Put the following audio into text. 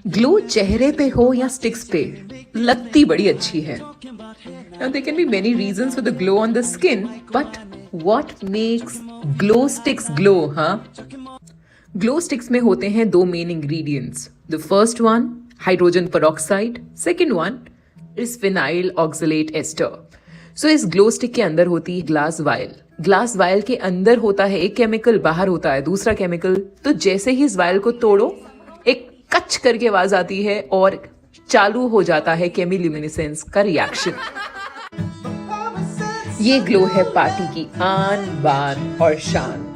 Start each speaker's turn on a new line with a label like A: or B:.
A: Glow चेहरे पे हो या स्टिक्स पे, लगती बड़ी अच्छी है. Now there can be many reasons for the glow on the skin, but what makes glow sticks glow, huh? Glow sticks में होते हैं दो main ingredients. The first one hydrogen peroxide, second one is phenyl oxalate ester. So इस glow stick के अंदर होती है glass vial. Glass vial के अंदर होता है एक केमिकल, बाहर होता है दूसरा केमिकल. तो जैसे ही इस वायल को तोड़ो, एक कच करके आवाज आती है और चालू हो जाता है केमिल्यूमिनेसेंस का रिएक्शन. ये ग्लो है पार्टी की आन बान और शान.